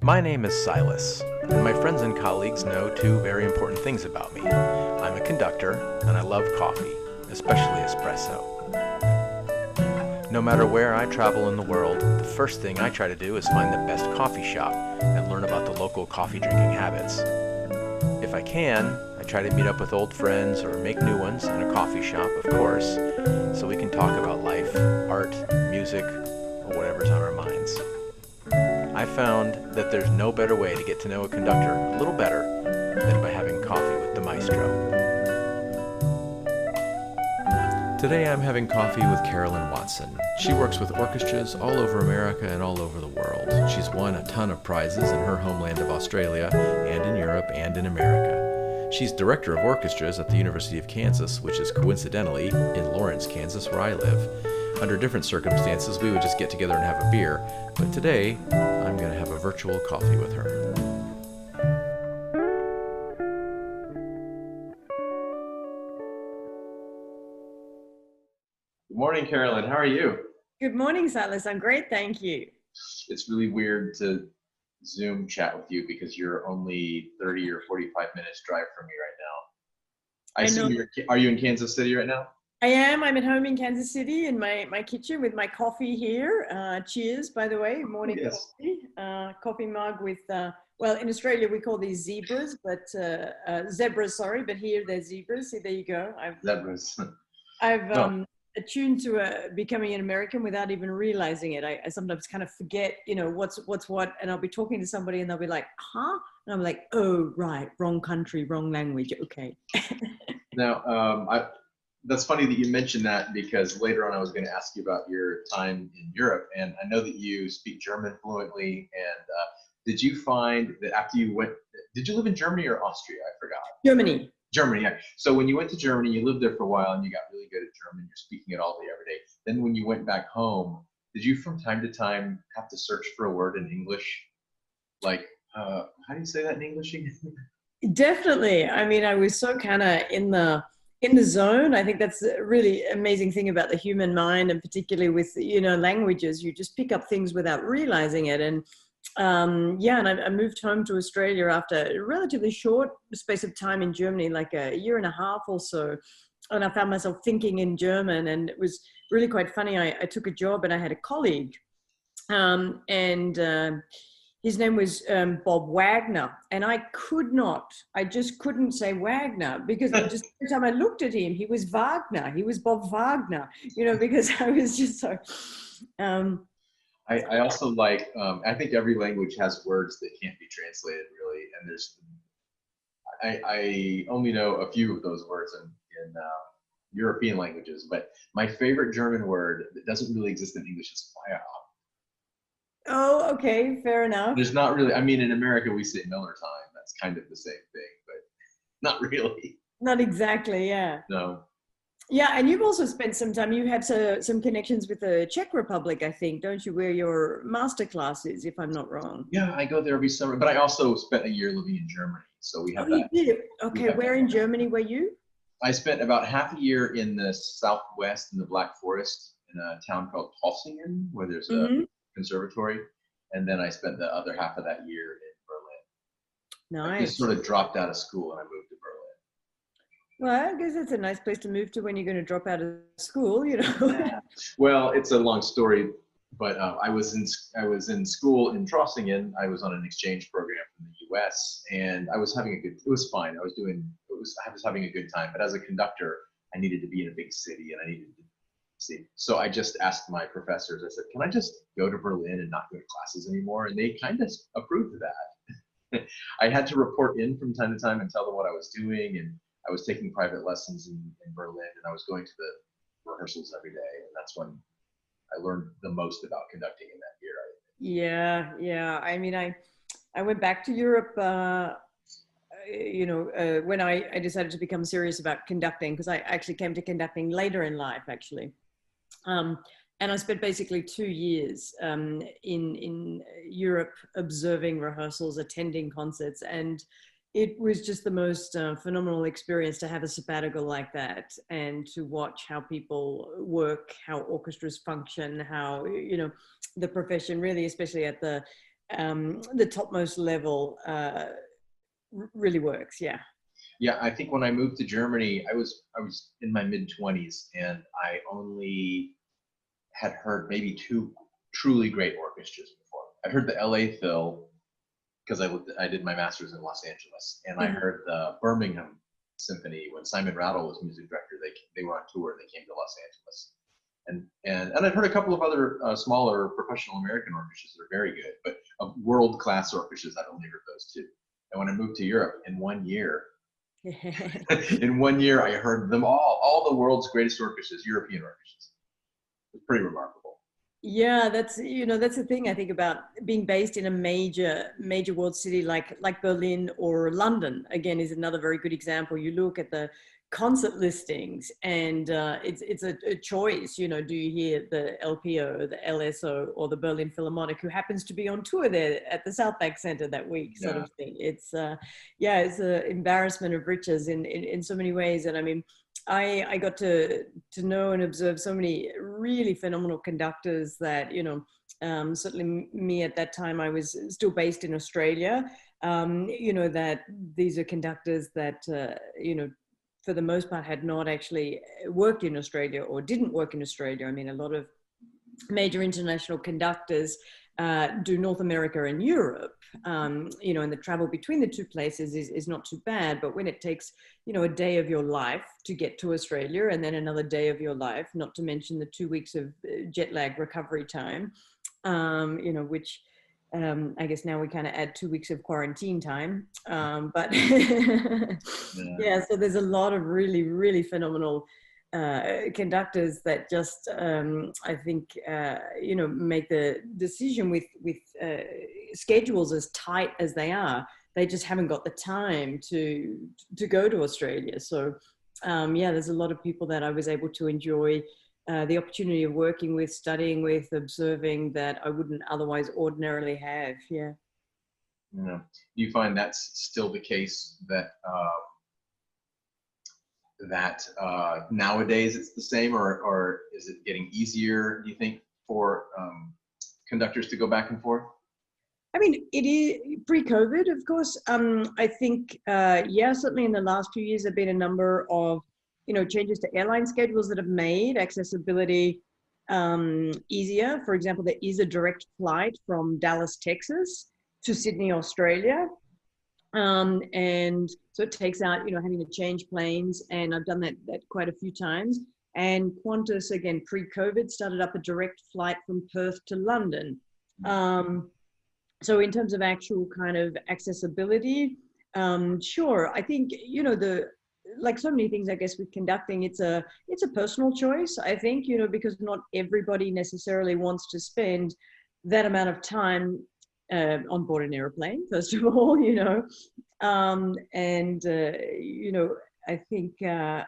My name is Silas, and my friends and colleagues know two very important things about me. I'm a conductor, and I love coffee, especially espresso. No matter where I travel in the world, the first thing I try to do is find the best coffee shop and learn about the local coffee drinking habits. If I can, I try to meet up with old friends or make new ones in a coffee shop, of course, so we can talk about life, art, music, or whatever's on our minds. I found that there's no better way to get to know a conductor a little better than by having coffee with the maestro. Today I'm having coffee with Carolyn Watson. She works with orchestras all over America and all over the world. She's won a ton of prizes in her homeland of Australia and in Europe and in America. She's director of orchestras at the University of Kansas, which is coincidentally in Lawrence, Kansas, where I live. Under different circumstances, we would just get together and have a beer, but today I'm going to have a virtual coffee with her. Good morning, Carolyn. How are you? Good morning, Silas. I'm great, thank you. It's really weird to Zoom chat with you because you're only 30 or 45 minutes drive from me right now. I assume are you in Kansas City right now? I am. I'm at home in Kansas City in my kitchen with my coffee here. Cheers, by the way. Morning coffee. Coffee mug with, well, in Australia we call these zebras, but zebras, sorry, but here they're zebras. See, there you go. Zebras. I've attuned to becoming an American without even realizing it. I sometimes kind of forget, what's what, and I'll be talking to somebody and they'll be like, huh? And I'm like, oh, right, wrong country, wrong language. Okay. Now, that's funny that you mentioned that because later on I was going to ask you about your time in Europe, and I know that you speak German fluently. And did you find that after you went, did you live in Germany or Austria? I forgot. Germany. Germany, yeah. So when you went to Germany, you lived there for a while and you got really good at German. You're speaking it all day, every day. Then when you went back home, did you from time to time have to search for a word in English? Like, how do you say that in English again? Definitely. I mean, I was so kind of in the zone. I think that's a really amazing thing about the human mind, and particularly with languages, you just pick up things without realizing it. And and I moved home to Australia after a relatively short space of time in Germany, like a year and a half or so. And I found myself thinking in German, and it was really quite funny. I took a job and I had a colleague, his name was Bob Wagner, and I just couldn't say Wagner because just every time I looked at him, he was Wagner. He was Bob Wagner, because I was just so. I also like, I think every language has words that can't be translated really. And I only know a few of those words in European languages, but my favorite German word that doesn't really exist in English is Feierabend. Oh, okay, fair enough. There's not really, I mean, in America we say Miller time. That's kind of the same thing, but not really. Not exactly, yeah. No. Yeah, and you've also spent some time, you have some connections with the Czech Republic, I think, don't you, where your master class is, if I'm not wrong? Yeah, I go there every summer, but I also spent a year living in Germany, so we have that. You did? Okay, where in Germany were you? I spent about half a year in the southwest in the Black Forest in a town called Tolsingen, where there's a conservatory, and then I spent the other half of that year in Berlin. Nice. I just sort of dropped out of school and I moved to Berlin. Well, I guess it's a nice place to move to when you're going to drop out of school, Well, it's a long story, but I was in school in Trossingen. I was on an exchange program from the U.S. and I was having it was fine. I was having a good time, but as a conductor, I needed to be in a big city and I needed to see. So I just asked my professors, I said, can I just go to Berlin and not go to classes anymore? And they kind of approved of that. I had to report in from time to time and tell them what I was doing, and I was taking private lessons in Berlin, and I was going to the rehearsals every day, and that's when I learned the most about conducting in that year. Yeah. I mean, I went back to Europe, when I decided to become serious about conducting, because I actually came to conducting later in life, actually. And I spent basically 2 years in Europe observing rehearsals, attending concerts, and it was just the most phenomenal experience to have a sabbatical like that and to watch how people work, how orchestras function, how, the profession really, especially at the the topmost level really works. Yeah. Yeah, I think when I moved to Germany, I was in my mid-20s, and I only had heard maybe two truly great orchestras before. I heard the LA Phil because I did my master's in Los Angeles, and I heard the Birmingham Symphony when Simon Rattle was music director. They were on tour. They came to Los Angeles, and I've heard a couple of other smaller professional American orchestras that are very good, but world-class orchestras, I've only heard those two. And when I moved to Europe in 1 year, in 1 year, I heard them all the world's greatest orchestras, European orchestras. It's pretty remarkable. Yeah, that's that's the thing I think about being based in a major world city like Berlin or London. Again, is another very good example. You look at the concert listings, and it's a choice. Do you hear the LPO, the LSO, or the Berlin Philharmonic, who happens to be on tour there at the Southbank Center that week, sort of thing. It's it's an embarrassment of riches in so many ways. And I mean, I got to know and observe so many really phenomenal conductors that, certainly me at that time, I was still based in Australia, that these are conductors that, for the most part had not actually worked in Australia or didn't work in Australia. I mean, a lot of major international conductors do North America and Europe, and the travel between the two places is not too bad. But when it takes, a day of your life to get to Australia and then another day of your life, not to mention the 2 weeks of jet lag recovery time, which I guess now we kind of add 2 weeks of quarantine time. But yeah, so there's a lot of really, really phenomenal conductors that just I think make the decision with schedules as tight as they are. They just haven't got the time to go to Australia. So there's a lot of people that I was able to enjoy the opportunity of working with, studying with, observing that I wouldn't otherwise ordinarily have. Yeah. Do you find that's still the case that nowadays it's the same, or is it getting easier, do you think, for conductors to go back and forth? I mean, it is pre-COVID, of course. I think, certainly in the last few years, there have been a number of, changes to airline schedules that have made accessibility easier. For example, there is a direct flight from Dallas, Texas to Sydney, Australia. And so it takes out, having to change planes, and I've done that quite a few times. And Qantas, again, pre-COVID, started up a direct flight from Perth to London. So in terms of actual kind of accessibility, sure, I think, like so many things, I guess, with conducting, it's a personal choice, I think, because not everybody necessarily wants to spend that amount of time on board an airplane, first of all, I think to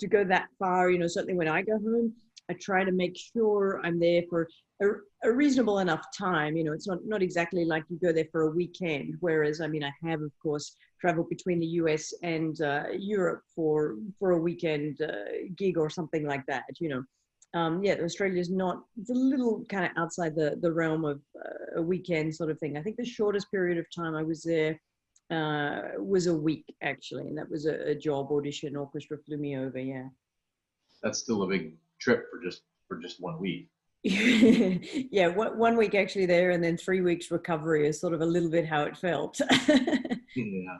go that far, certainly when I go home, I try to make sure I'm there for a reasonable enough time. It's not exactly like you go there for a weekend, whereas, I mean, I have, of course, traveled between the US and Europe for a weekend gig or something like that, Australia's not, it's a little kind of outside the realm of a weekend sort of thing. I think the shortest period of time I was there was a week, actually, and that was a job audition. Orchestra flew me over. Yeah. That's still a big trip for just 1 week. Yeah, 1 week actually there, and then 3 weeks recovery is sort of a little bit how it felt. Yeah.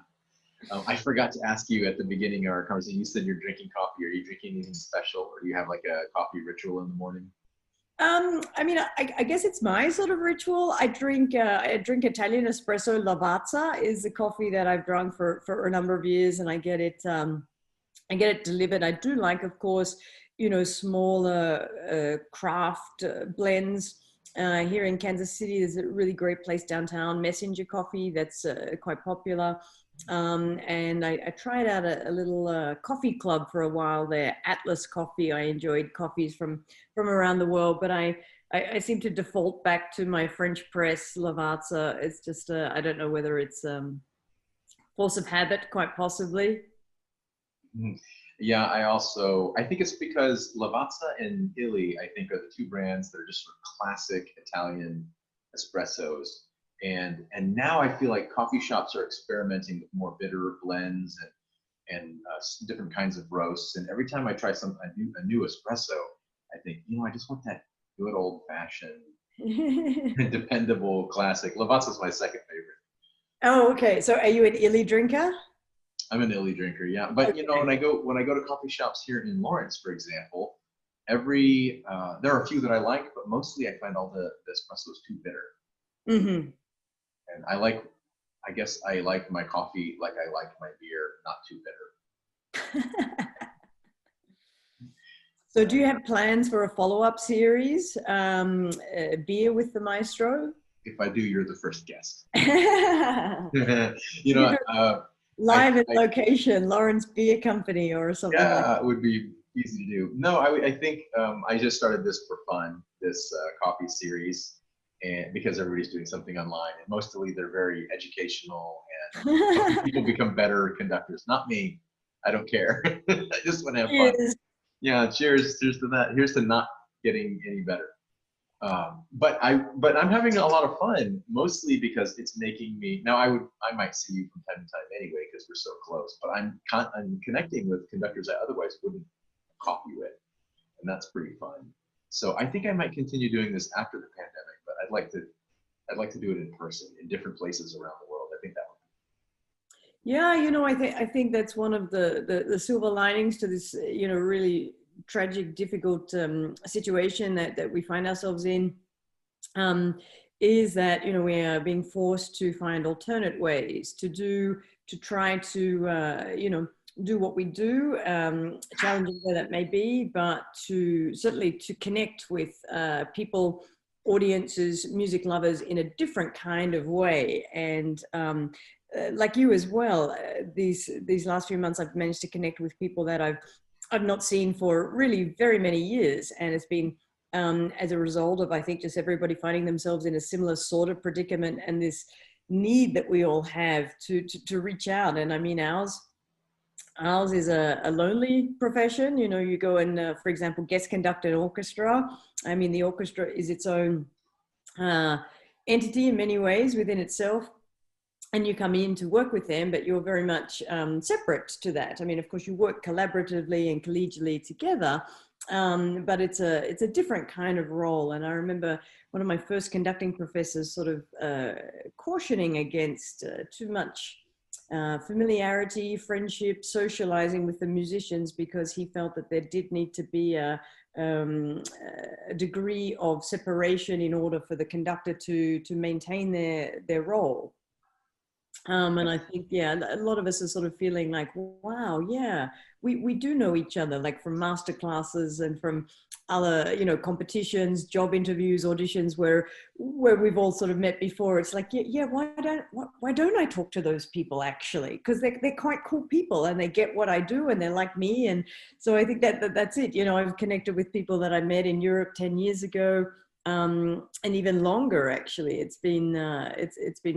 I forgot to ask you at the beginning of our conversation, you said you're drinking coffee. Are you drinking anything special, or do you have like a coffee ritual in the morning? I mean, I guess it's my sort of ritual. I drink Italian espresso. Lavazza is the coffee that I've drunk for a number of years, and I get it delivered. I do like, of course, smaller craft blends. Here in Kansas City, there's a really great place downtown, Messenger Coffee, that's quite popular. And I tried out a little coffee club for a while there, Atlas Coffee. I enjoyed coffees from around the world, but I seem to default back to my French press, Lavazza. It's just, I don't know whether it's force of habit, quite possibly. Yeah, I think it's because Lavazza and Illy, I think, are the two brands that are just sort of classic Italian espressos. And now I feel like coffee shops are experimenting with more bitter blends and different kinds of roasts. And every time I try a new espresso, I think, I just want that good old fashioned, dependable classic. Lavazza's my second favorite. Oh, okay. So are you an illy drinker? I'm an illy drinker, yeah. But Okay. when I go to coffee shops here in Lawrence, for example, there are a few that I like, but mostly I find all the espressos too bitter. Mm-hmm. And I guess I like my coffee like I like my beer, not too bitter. So do you have plans for a follow-up series, Beer with the Maestro? If I do, you're the first guest. Live in location, Lawrence Beer Company or something like that. Yeah, it would be easy to do. No, I think I just started this for fun, this coffee series, and because everybody's doing something online, and mostly they're very educational and helping people become better conductors. Not me. I don't care. I just want to have fun. Cheers. Yeah, cheers to that. Here's to not getting any better. But I'm having a lot of fun, mostly because it's making me. Now I might see you from time to time anyway because we're so close. But I'm connecting with conductors I otherwise wouldn't have coffee with, and that's pretty fun. So I think I might continue doing this after the pandemic, but I'd like to do it in person in different places around the world. I think that would. Yeah, I think that's one of the silver linings to this, really tragic, difficult situation that we find ourselves in, is that, we are being forced to find alternate ways to try to, do what we do, challenging though that may be, but certainly to connect with people, audiences, music lovers in a different kind of way. And like you as well, these last few months, I've managed to connect with people that I've not seen for really very many years, and it's been as a result of, I think, just everybody finding themselves in a similar sort of predicament, and this need that we all have to reach out. And I mean, ours is a lonely profession. You go and, for example, guest conduct an orchestra. I mean, the orchestra is its own entity in many ways within itself. And you come in to work with them, but you're very much separate to that. I mean, of course, you work collaboratively and collegially together, but it's a different kind of role. And I remember one of my first conducting professors sort of cautioning against too much familiarity, friendship, socializing with the musicians, because he felt that there did need to be a degree of separation in order for the conductor to maintain their role. And I think, yeah, a lot of us are sort of feeling like, wow, yeah, we do know each other, like from master classes and from other, competitions, job interviews, auditions, where we've all sort of met before. It's like, yeah, why don't I talk to those people actually? Because they're quite cool people and they get what I do and they're like me. And so I think that's it. I've connected with people that I met in Europe 10 years ago. And even longer, actually. It's been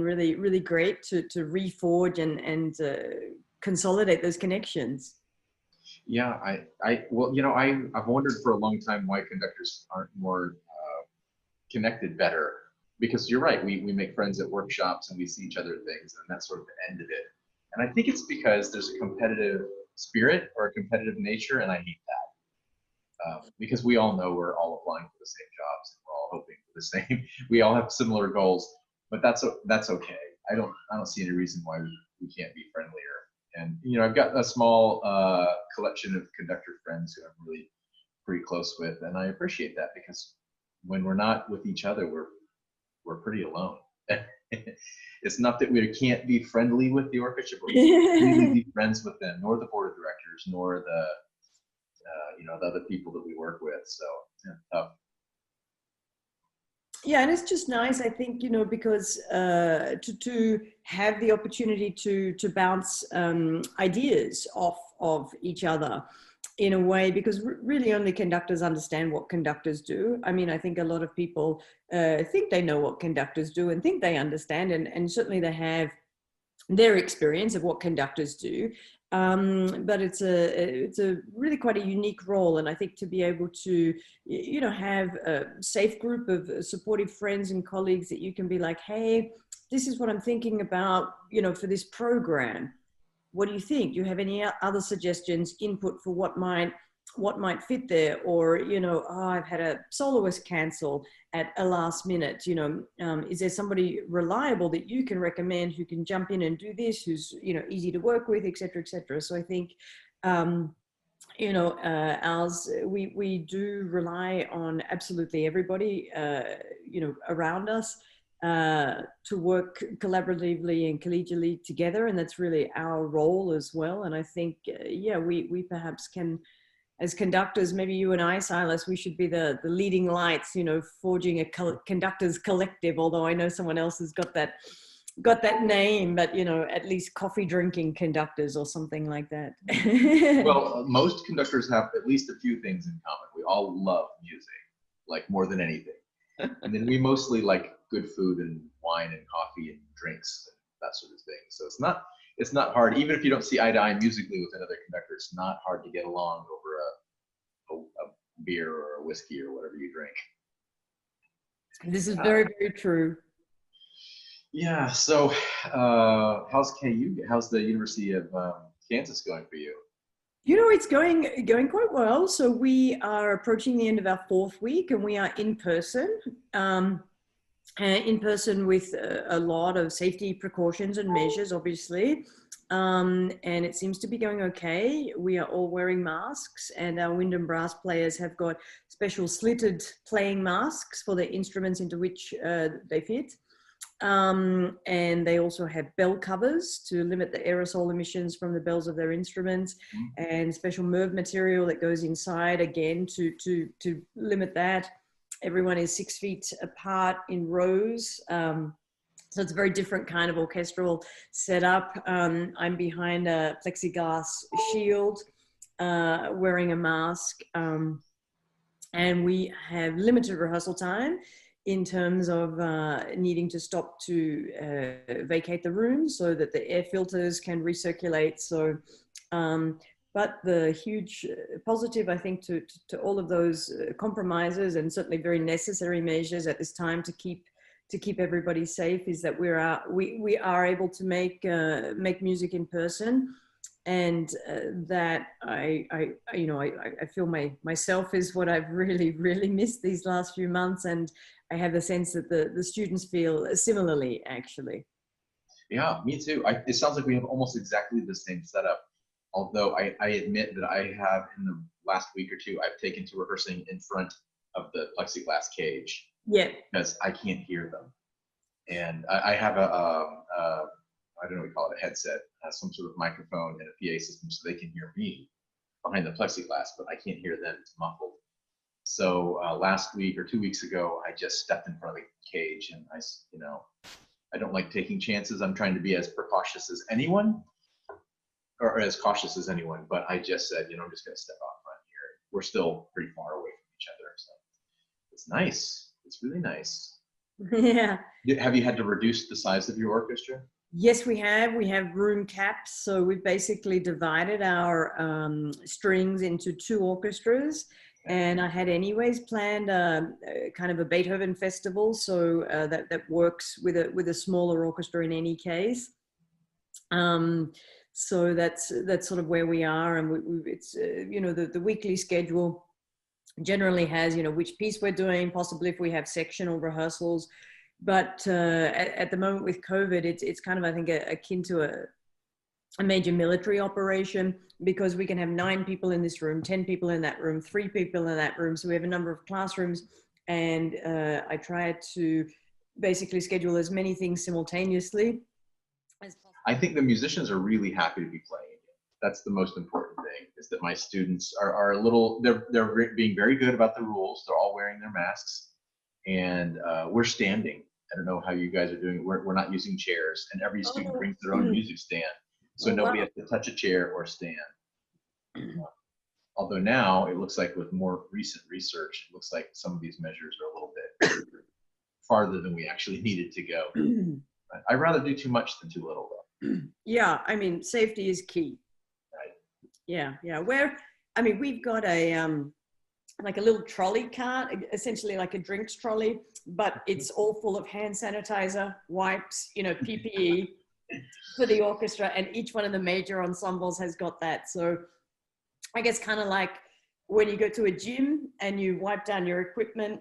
really, really great to reforge and consolidate those connections. Yeah, well, I've wondered for a long time why conductors aren't more connected better, because you're right, we make friends at workshops and we see each other at things, and that's sort of the end of it. And I think it's because there's a competitive spirit or a competitive nature, and I hate that. Because we all know we're all applying for the same jobs, and we're all hoping for the same. We all have similar goals, but that's okay. I don't see any reason why we can't be friendlier. And I've got a small collection of conductor friends who I'm really pretty close with, and I appreciate that, because when we're not with each other, we're pretty alone. It's not that we can't be friendly with the orchestra, but we can't really be friends with them, nor the board of directors, nor the the other people that we work with. So yeah, tough. Yeah, and it's just nice, I think, because to have the opportunity to bounce ideas off of each other in a way, because really only conductors understand what conductors do. I mean, I think a lot of people think they know what conductors do and think they understand, and certainly they have their experience of what conductors do. But it's a really quite a unique role, and I think to be able to, you know, have a safe group of supportive friends and colleagues that you can be like, hey, this is what I'm thinking about, you know, for this program. What do you think? Do you have any other suggestions, input for what might fit there? Or, you know, oh, I've had a soloist cancel at a last minute, you know, is there somebody reliable that you can recommend who can jump in and do this, who's, you know, easy to work with, et cetera, et cetera. So I think, you know, we do rely on absolutely everybody, you know, around us, to work collaboratively and collegially together. And that's really our role as well. And I think, yeah, we perhaps can, as conductors, maybe you and I, Silas, we should be the leading lights, you know, forging a conductors collective, although I know someone else has got that name, but, you know, at least coffee drinking conductors or something like that. Well, most conductors have at least a few things in common. We all love music, like more than anything. And then we mostly like good food and wine and coffee and drinks and that sort of thing. So it's not hard, even if you don't see eye to eye musically with another conductor, it's not hard to get along over a beer or a whiskey or whatever you drink. This is very, very true. Yeah. So how's KU? How's the University of Kansas going for you? You know, it's going quite well. So we are approaching the end of our 4th week, and we are in person. In person with a lot of safety precautions and measures, obviously. And it seems to be going okay. We are all wearing masks, and our wind and brass players have got special slitted playing masks for the instruments into which they fit. And they also have bell covers to limit the aerosol emissions from the bells of their instruments, and special MERV material that goes inside, again, to limit that. Everyone is 6 feet apart in rows. So it's a very different kind of orchestral setup. I'm behind a plexiglass shield, wearing a mask, and we have limited rehearsal time in terms of needing to stop to vacate the room so that the air filters can recirculate. So, but the huge positive, I think, to all of those compromises and certainly very necessary measures at this time to keep everybody safe is that we are able to make music in person. And that I feel myself is what I've really missed these last few months, and I have the sense that the students feel similarly, actually. Yeah, me too. It sounds like we have almost exactly the same setup. Although I admit that I have, in the last week or two, I've taken to rehearsing in front of the plexiglass cage. Yeah. Because I can't hear them. And I have I don't know what you call it, a headset, some sort of microphone and a PA system so they can hear me behind the plexiglass, but I can't hear them, it's muffled. So last week or 2 weeks ago, I just stepped in front of the cage, and I don't like taking chances. I'm trying to be as precautious as anyone, or as cautious as anyone, but I just said, I'm just gonna step out front here. We're still pretty far away from each other, so it's nice. It's really nice. Yeah. Have you had to reduce the size of your orchestra? Yes, we have. We have room caps. So we've basically divided our strings into 2 orchestras. And I had anyways planned kind of a Beethoven festival. So that works with a smaller orchestra in any case. So that's sort of where we are. And it's, the weekly schedule generally has, which piece we're doing, possibly if we have sectional rehearsals. But at the moment with COVID, it's kind of, I think, akin to a major military operation, because we can have 9 people in this room, 10 people in that room, 3 people in that room. So we have a number of classrooms, and I try to basically schedule as many things simultaneously as possible. I think the musicians are really happy to be playing. That's the most important thing, is that my students are a little, they're being very good about the rules. They're all wearing their masks, and we're standing. I don't know how you guys are doing it. We're not using chairs, and every student brings their own music stand. So nobody has to touch a chair or stand. Although now it looks like, with more recent research, it looks like some of these measures are a little bit farther than we actually needed to go. I'd rather do too much than too little, though. Yeah, I mean, safety is key. Yeah, yeah. I mean, we've got like a little trolley cart, essentially like a drinks trolley, but it's all full of hand sanitizer, wipes, PPE for the orchestra, and each one of the major ensembles has got that. So I guess kind of like when you go to a gym and you wipe down your equipment,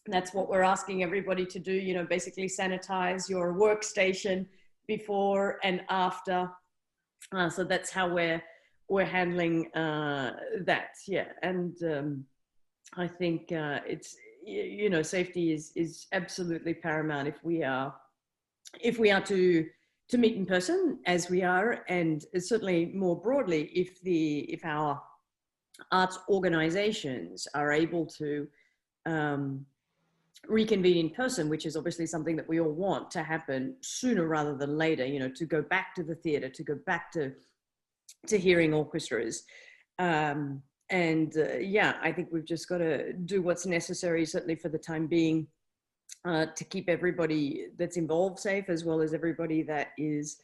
that's what we're asking everybody to do, basically sanitize your workstation before and after. So that's how we're handling that. Yeah. And I think it's, safety is absolutely paramount if we are to meet in person as we are, and certainly more broadly if our arts organizations are able to reconvene in person, which is obviously something that we all want to happen sooner rather than later, to go back to the theater, to go back to hearing orchestras. Yeah, I think we've just got to do what's necessary, certainly for the time being, to keep everybody that's involved safe, as well as everybody that is,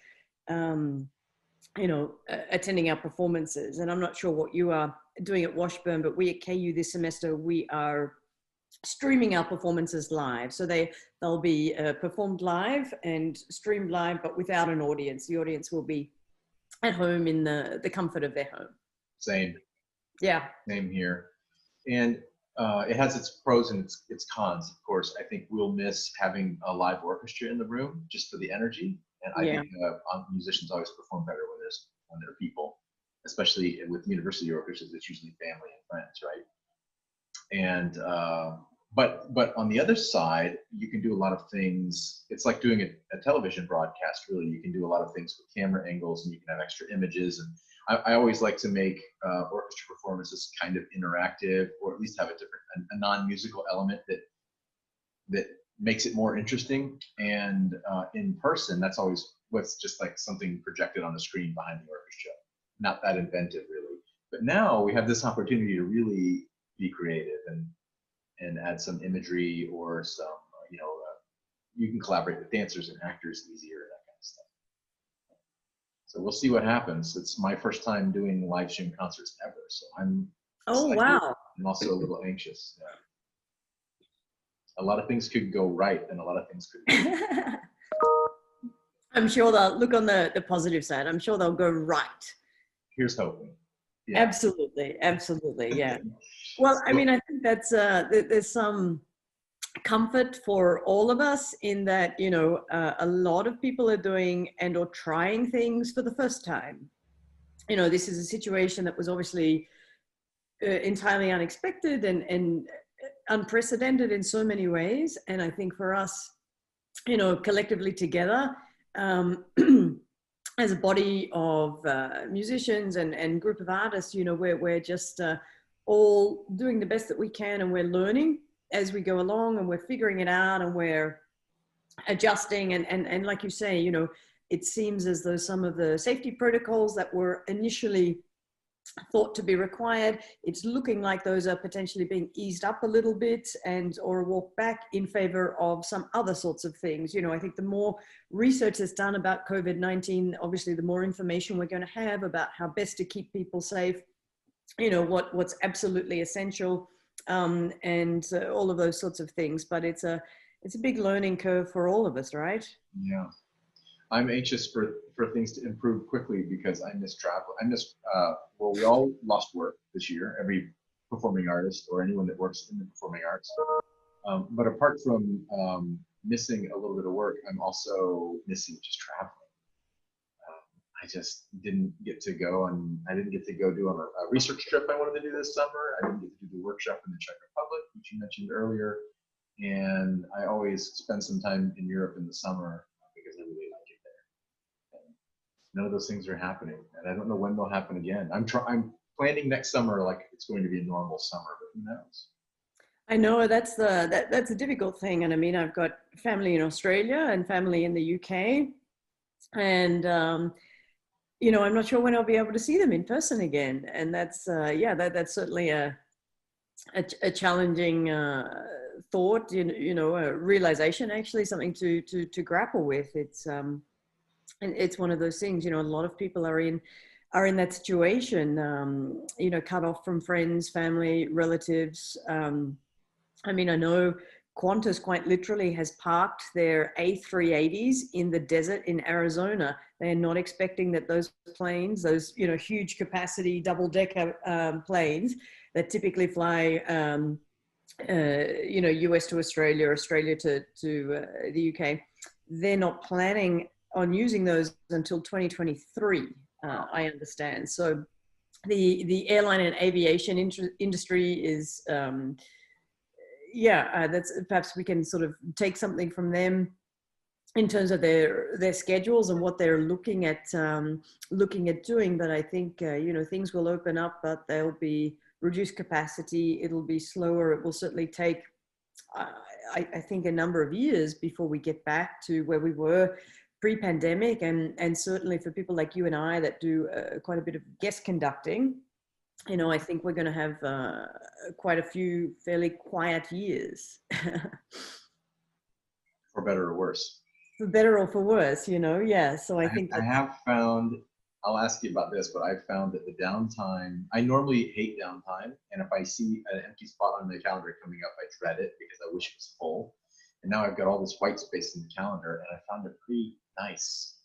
attending our performances. And I'm not sure what you are doing at Washburn, but we at KU this semester, we are streaming our performances live. So they'll be performed live and streamed live, but without an audience. The audience will be at home in the comfort of their home. Same. Yeah. Same here. And it has its pros and its cons, of course. I think we'll miss having a live orchestra in the room just for the energy. And I think musicians always perform better when there are people, especially with university orchestras. It's usually family and friends, right? And but on the other side, you can do a lot of things. It's like doing a television broadcast. Really, you can do a lot of things with camera angles, and you can have extra images. And I always like to make orchestra performances kind of interactive, or at least have a non-musical element that makes it more interesting. And in person, that's always what's just like something projected on the screen behind the orchestra. Not that inventive, really. But now we have this opportunity to really be creative and add some imagery or some, you can collaborate with dancers and actors easier, that kind of stuff. So we'll see what happens. It's my first time doing live stream concerts ever, so I'm excited. Wow. I'm also a little anxious. Yeah. A lot of things could go right, and a lot of things could go I'm sure they'll look on the positive side. I'm sure they'll go right. Here's hoping. Yeah. Absolutely. Yeah. Well, I mean, I think that's there's some comfort for all of us in that, a lot of people are doing and or trying things for the first time. This is a situation that was obviously entirely unexpected and unprecedented in so many ways. And I think for us, collectively together, as a body of musicians and group of artists, we're just all doing the best that we can, and we're learning as we go along, and we're figuring it out, and we're adjusting. And like you say, it seems as though some of the safety protocols that were initially thought to be required, it's looking like those are potentially being eased up a little bit or walked back in favor of some other sorts of things. I think the more research is done about COVID-19, obviously the more information we're going to have about how best to keep people safe, what's absolutely essential, and all of those sorts of things. But it's a big learning curve for all of us, right? Yeah. I'm anxious for things to improve quickly because I miss travel. Well, we all lost work this year, every performing artist or anyone that works in the performing arts. But apart from missing a little bit of work, I'm also missing just traveling. I just didn't get to go, and I didn't get to go do a research trip I wanted to do this summer. I didn't get to do the workshop in the Czech Republic, which you mentioned earlier. And I always spend some time in Europe in the summer because I really like it there. And none of those things are happening, and I don't know when they'll happen again. I'm planning next summer like it's going to be a normal summer, but who knows? I know that's a difficult thing. And I mean, I've got family in Australia and family in the UK, and I'm not sure when I'll be able to see them in person again. And that's that's certainly a challenging thought, a realization, actually, something to grapple with. It's one of those things. A lot of people are in are in that situation, you know, cut off from friends, family, relatives. I mean, I know Qantas quite literally has parked their A380s in the desert in Arizona. They're not expecting that those planes, those, you know, huge capacity double-decker planes that typically fly, you know, US to Australia, Australia to the UK, they're not planning on using those until 2023, I understand. So the airline and aviation industry is, yeah, that's perhaps we can sort of take something from them in terms of their schedules and what they're looking at doing. But I think you know, things will open up, but they'll be reduced capacity. It'll be slower. It will certainly take, I think, a number of years before we get back to where we were pre-pandemic. And certainly for people like you and I that do quite a bit of guest conducting, you know, I think we're going to have quite a few fairly quiet years. For better or worse. For better or for worse, you know, yeah. So I think I have found, I'll ask you about this, but I've found that the downtime, I normally hate downtime. And if I see an empty spot on the calendar coming up, I dread it because I wish it was full. And now I've got all this white space in the calendar, and I found it pretty nice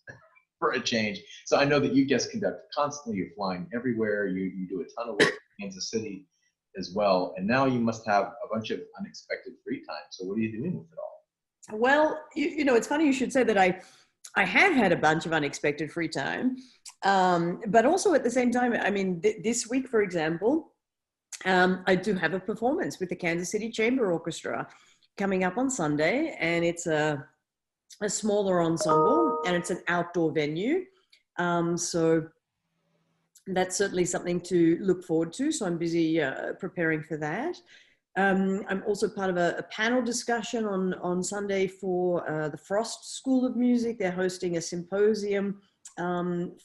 for a change. So I know that you guest conduct constantly. You're flying everywhere. You do a ton of work in Kansas City as well. And now you must have a bunch of unexpected free time. So what are you doing with it all? well, you know, it's funny you should say that. I have had a bunch of unexpected free time, but also at the same time, I mean, this week, for example, I do have a performance with the Kansas City Chamber Orchestra coming up on Sunday, and it's a smaller ensemble, and it's an outdoor venue. So that's certainly something to look forward to. So I'm busy preparing for that. I'm also part of a panel discussion on Sunday for the Frost School of Music. They're hosting a symposium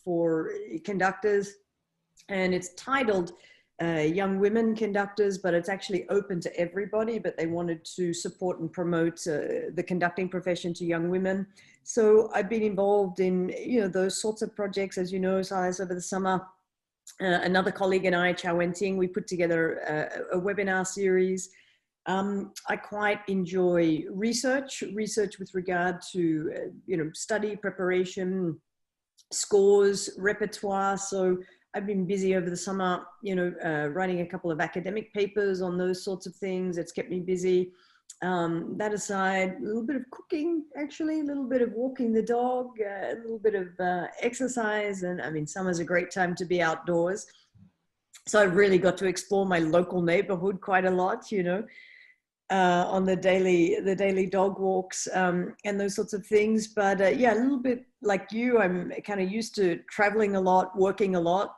for conductors, and it's titled Young Women Conductors, but it's actually open to everybody. But they wanted to support and promote the conducting profession to young women. So I've been involved in, you know, those sorts of projects, as you know, Silas, over the summer. Another colleague and I, Chow Wenting, we put together a webinar series. I quite enjoy research with regard to, you know, study preparation, scores, repertoire. So I've been busy over the summer, you know, writing a couple of academic papers on those sorts of things. It's kept me busy. That aside, a little bit of cooking, actually, a little bit of walking the dog, a little bit of exercise. And I mean, summer's a great time to be outdoors. So I've really got to explore my local neighborhood quite a lot, you know, on the daily dog walks and those sorts of things. But yeah, a little bit like you, I'm kind of used to traveling a lot, working a lot,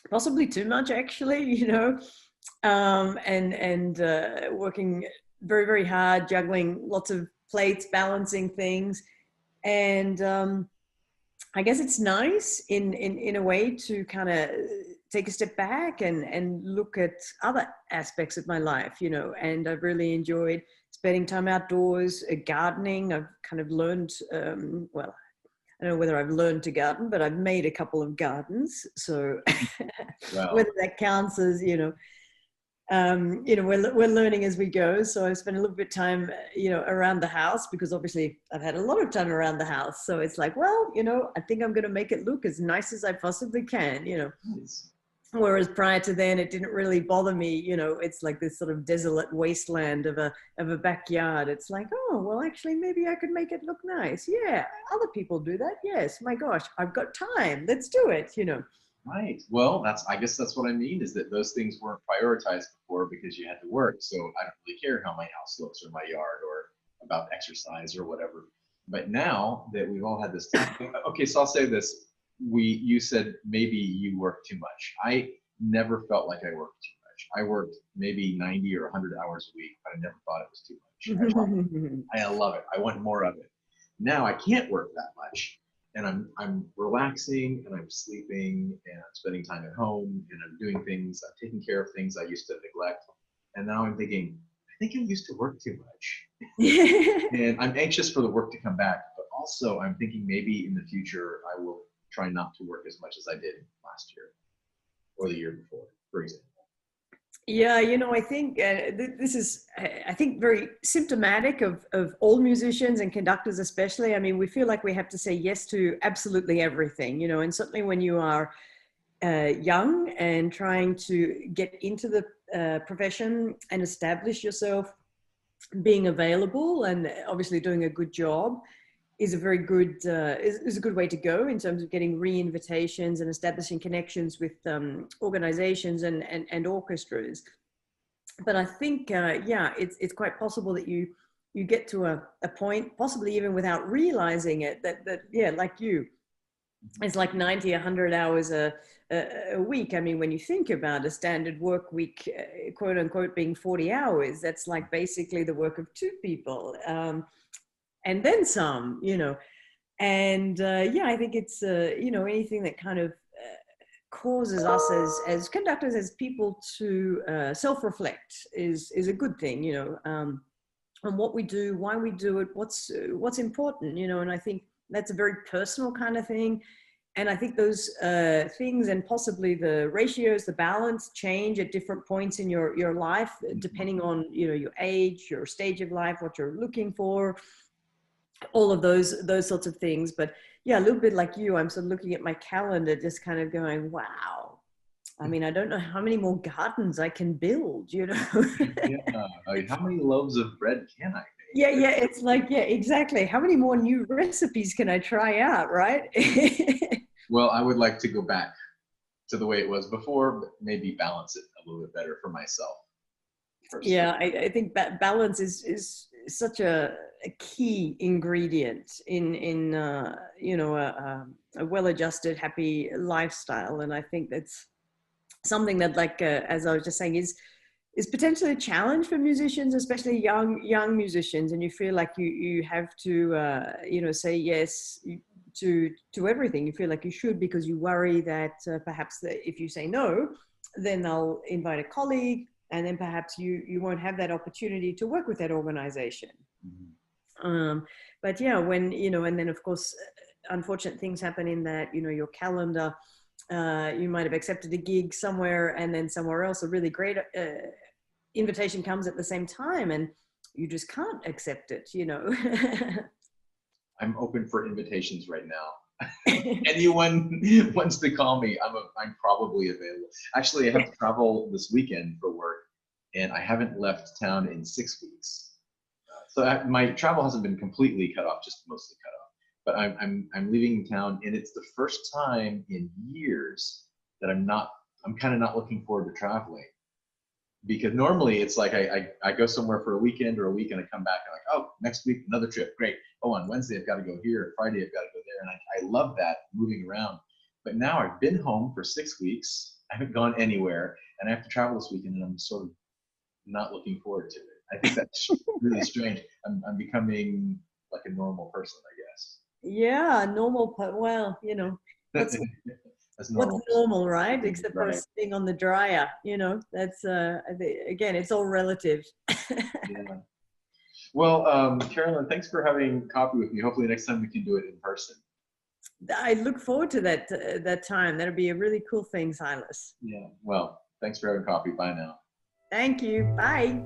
possibly too much, actually, you know, and working very, very hard, juggling lots of plates, balancing things. And I guess it's nice in a way to kind of take a step back and look at other aspects of my life, you know. And I've really enjoyed spending time outdoors, gardening. I've kind of learned, well, I don't know whether I've learned to garden, but I've made a couple of gardens. So Wow. whether that counts as, you know, we're learning as we go. So I spent a little bit of time, you know, around the house, because obviously I've had a lot of time around the house. So it's like, well, you know, I think I'm going to make it look as nice as I possibly can, you know. Nice. Whereas prior to then, it didn't really bother me. You know, it's like this sort of desolate wasteland of a backyard. It's like, oh, well, actually, maybe I could make it look nice. Yeah, other people do that. Yes, my gosh, I've got time. Let's do it, you know. Right. Well, I guess that's what I mean, is that those things weren't prioritized before because you had to work. So I don't really care how my house looks or my yard or about exercise or whatever. But now that we've all had this time, okay, so I'll say this. You said maybe you work too much. I never felt like I worked too much. I worked maybe 90 or 100 hours a week, but I never thought it was too much. I love it. I want more of it. Now I can't work that much. And I'm relaxing and I'm sleeping and I'm spending time at home and I'm doing things, I'm taking care of things I used to neglect. And now I'm thinking, I think I used to work too much. And I'm anxious for the work to come back, but also I'm thinking maybe in the future I will try not to work as much as I did last year or the year before, for example. Yeah, I think this is, I think, very symptomatic of all musicians and conductors especially. I mean, we feel like we have to say yes to absolutely everything, and certainly when you are young and trying to get into the profession and establish yourself, being available and obviously doing a good job is a very good is a good way to go in terms of getting re-invitations and establishing connections with organizations and orchestras. But I think yeah, it's quite possible that you get to a point, possibly even without realizing it, that yeah, like you, it's like 90, 100 hours a week. I mean, when you think about a standard work week, quote unquote, being 40 hours, that's like basically the work of two people. And then some, and yeah, I think it's anything that kind of causes us as conductors, as people, to self-reflect is a good thing, on what we do, why we do it, what's important, and I think that's a very personal kind of thing. And I think those things, and possibly the ratios, the balance, change at different points in your life, depending on your age, your stage of life, what you're looking for, all of those sorts of things. But yeah, a little bit like you, I'm sort of looking at my calendar, just kind of going, wow. I mean, I don't know how many more gardens I can build, Yeah. How many loaves of bread can I make? Yeah, it's like, yeah, exactly. How many more new recipes can I try out, right? Well, I would like to go back to the way it was before, but maybe balance it a little bit better for myself. Personally. Yeah, I think that balance is such a key ingredient in a well-adjusted, happy lifestyle. And I think that's something that, like as I was just saying, is potentially a challenge for musicians, especially young musicians. And you feel like you have to say yes to everything. You feel like you should, because you worry that perhaps if you say no, then they'll invite a colleague, and then perhaps you won't have that opportunity to work with that organization. Mm-hmm. But yeah, when and then of course unfortunate things happen in that your calendar, you might have accepted a gig somewhere, and then somewhere else a really great invitation comes at the same time, and you just can't accept it. I'm open for invitations right now. Anyone wants to call me, I'm probably available. Actually, I have to travel this weekend for work, and I haven't left town in 6 weeks. So my travel hasn't been completely cut off, just mostly cut off. But I'm leaving town, and it's the first time in years that I'm kind of not looking forward to traveling. Because normally it's like I go somewhere for a weekend or a week, and I come back and like, oh, next week, another trip, great. Oh, on Wednesday I've got to go here, Friday I've got to go there. And I love that, moving around. But now I've been home for 6 weeks, I haven't gone anywhere, and I have to travel this weekend, and I'm sort of not looking forward to it. I think that's really strange. I'm becoming like a normal person, I guess. Yeah, normal. Well, that's normal. What's normal, right? Except for Right. sitting on the dryer, that's again, it's all relative. Yeah. Well, Carolyn, thanks for having coffee with me. Hopefully next time we can do it in person. I look forward to that time. That'll be a really cool thing, Silas. Yeah. Well, thanks for having coffee. Bye now. Thank you. Bye.